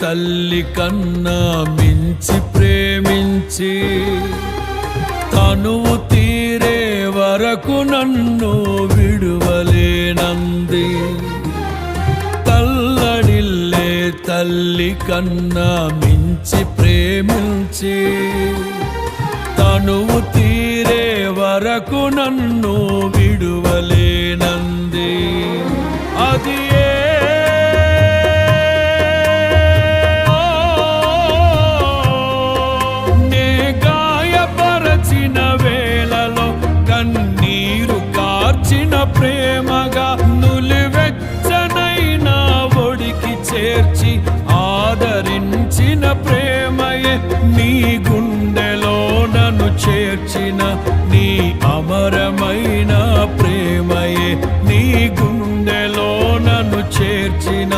తల్లి కన్నా మించి ప్రేమించి తనువు తీరే వరకు నన్ను విడువలేనంది. తల్లడిల్లే తల్లి కన్నా మించి ప్రేమించి తనువు తీరే వరకు నన్ను విడువలేనంది. అది నే గాయపరచిన వేళలో కన్నీరు కార్చిన ప్రేమగా నులివెచ్చనైన ఒడికి చేర్చి ఆదరించిన ప్రేమయే నీ గుండెలో నన్ను చేర్చిన నీ అమరమైన ప్రేమయే నీ గుండెలో నన్ను చేర్చిన